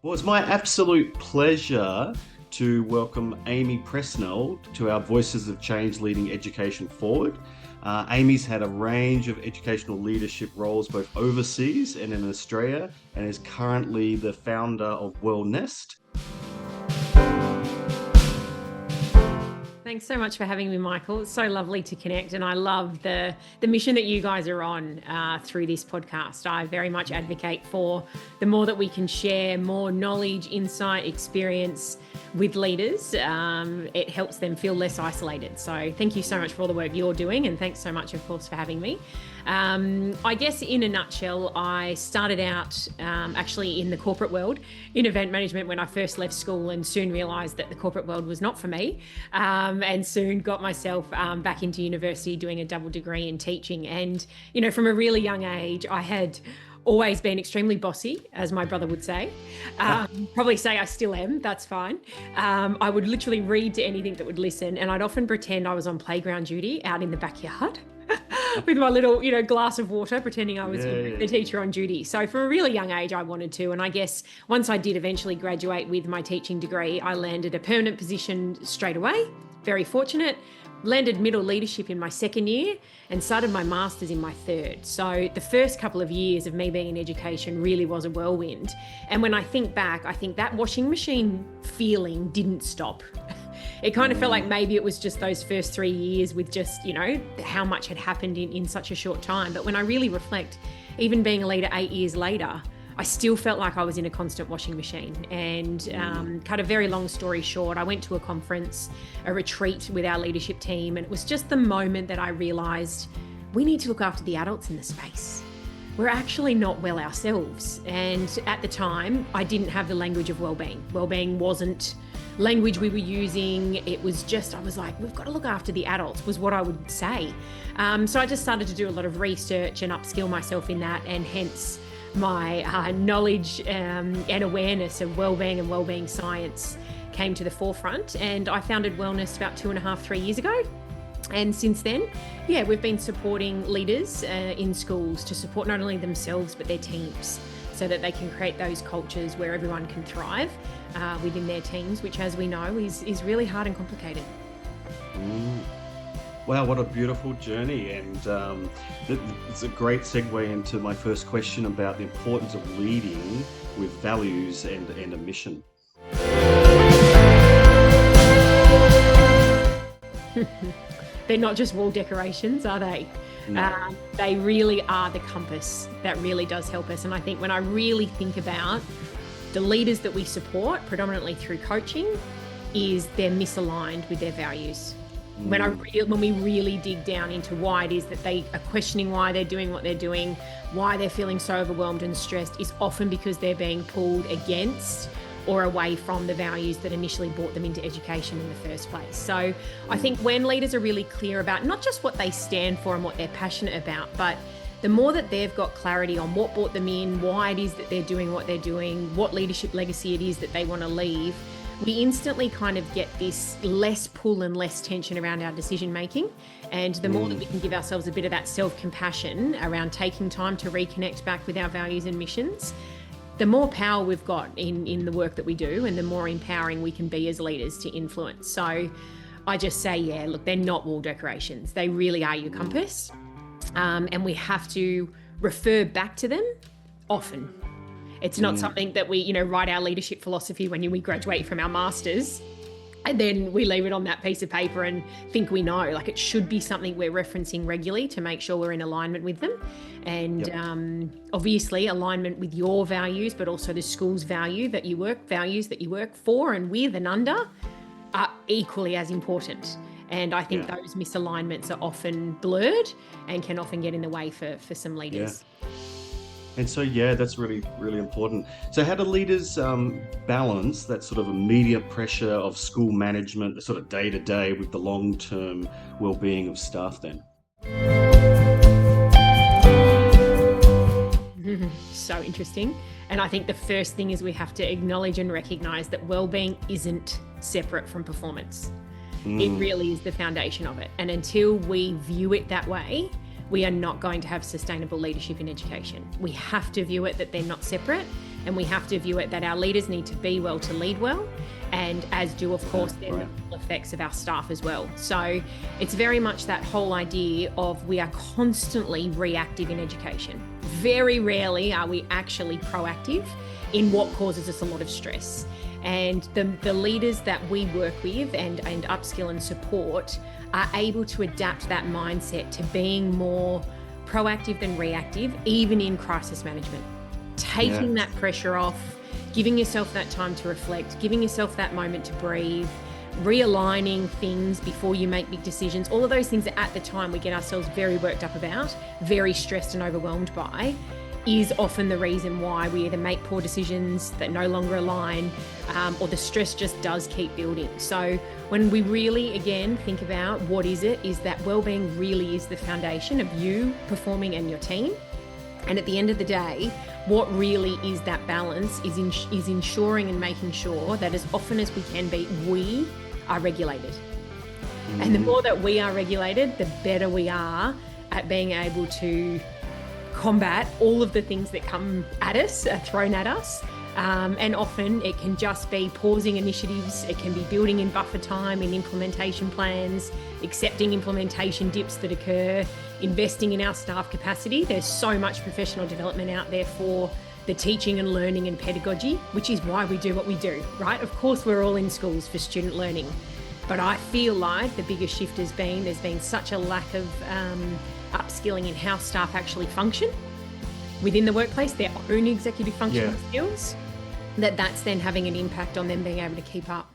Well, it's my absolute pleasure to welcome Aimee Presnall to our Voices of Change Leading Education Forward. Aimee's had a range of educational leadership roles both overseas and in Australia, and is currently the founder of Wellnest. Thanks so much for having me, Michael. It's so lovely to connect, and I love the mission that you guys are on through this podcast. I very much advocate for the more that we can share more knowledge, insight, experience with leaders, it helps them feel less isolated. So thank you so much for all the work you're doing, and thanks so much, of course, for having me. I guess in a nutshell, I started out actually in the corporate world in event management when I first left school, and soon realised that the corporate world was not for me, and soon got myself back into university doing a double degree in teaching. And, you know, from a really young age, I had always been extremely bossy, as my brother would say. Probably say I still am, that's fine. I would literally read to anything that would listen, and I'd often pretend I was on playground duty out in the backyard with my little, glass of water, pretending I was the teacher on duty. So from a really young age, I wanted to. And I guess once I did eventually graduate with my teaching degree, I landed a permanent position straight away. Very fortunate. Landed middle leadership in my second year and started my master's in my third. So the first couple of years of me being in education really was a whirlwind. And when I think back, I think that washing machine feeling didn't stop. It kind of felt like maybe it was just those first 3 years with just, how much had happened in such a short time. But when I really reflect, even being a leader 8 years later, I still felt like I was in a constant washing machine. And cut a very long story short, I went to a conference, a retreat with our leadership team, and it was just the moment that I realised we need to look after the adults in the space. We're actually not well ourselves. And at the time, I didn't have the language of wellbeing. Wellbeing wasn't language we were using. It was just, I was like, we've got to look after the adults, was what I would say. So I just started to do a lot of research and upskill myself in that, and hence my knowledge and awareness of wellbeing and wellbeing science came to the forefront. And I founded Wellnest about 2.5, 3 years ago. And since then, we've been supporting leaders in schools to support not only themselves, but their teams, so that they can create those cultures where everyone can thrive within their teams, which, as we know, is really hard and complicated. Wow, what a beautiful journey. And it's a great segue into my first question about the importance of leading with values and a mission. They're not just wall decorations, are they? No. They really are the compass that really does help us. And I think when I really think about the leaders that we support, predominantly through coaching, is they're misaligned with their values. When we really dig down into why it is that they are questioning why they're doing what they're doing, why they're feeling so overwhelmed and stressed, is often because they're being pulled against or away from the values that initially brought them into education in the first place. So I think when leaders are really clear about not just what they stand for and what they're passionate about, but the more that they've got clarity on what brought them in, why it is that they're doing what they're doing, what leadership legacy it is that they want to leave, we instantly kind of get this less pull and less tension around our decision making. And the more that we can give ourselves a bit of that self-compassion around taking time to reconnect back with our values and missions, the more power we've got in the work that we do, and the more empowering we can be as leaders to influence. So I just say, look, they're not wall decorations. They really are your compass. And we have to refer back to them often. It's not something that we, write our leadership philosophy when we graduate from our masters and then we leave it on that piece of paper and think we know. Like, it should be something we're referencing regularly to make sure we're in alignment with them. And obviously alignment with your values, but also the school's values that you work for and with and under, are equally as important. And I think those misalignments are often blurred and can often get in the way for some leaders. And so, that's really, really important. So how do leaders balance that sort of immediate pressure of school management, the sort of day-to-day, with the long-term well-being of staff then? So interesting. And I think the first thing is we have to acknowledge and recognize that well-being isn't separate from performance. It really is the foundation of it. And until we view it that way, we are not going to have sustainable leadership in education. We have to view it that they're not separate, And we have to view it that our leaders need to be well to lead well, and as do, of course, then the ripple effects of our staff as well. So it's very much that whole idea of we are constantly reactive in education. Very rarely are we actually proactive in what causes us a lot of stress. And the leaders that we work with and upskill and support are able to adapt that mindset to being more proactive than reactive, even in crisis management. Taking that pressure off, giving yourself that time to reflect, giving yourself that moment to breathe, realigning things before you make big decisions. All of those things that at the time we get ourselves very worked up about, very stressed and overwhelmed by, is often the reason why we either make poor decisions that no longer align, or the stress just does keep building. So when we really, again, think about what is that well-being really is the foundation of you performing and your team. And at the end of the day, what really is that balance is ensuring and making sure that as often as we can be, we are regulated. And the more that we are regulated, the better we are at being able to combat all of the things that come at us, are thrown at us. And often it can just be pausing initiatives. It can be building in buffer time, in implementation plans, accepting implementation dips that occur, investing in our staff capacity. There's so much professional development out there for the teaching and learning and pedagogy, which is why we do what we do, right? Of course, we're all in schools for student learning, but I feel like the biggest shift has been, there's been such a lack of upskilling in how staff actually function within the workplace, their own executive functional skills, that's then having an impact on them being able to keep up.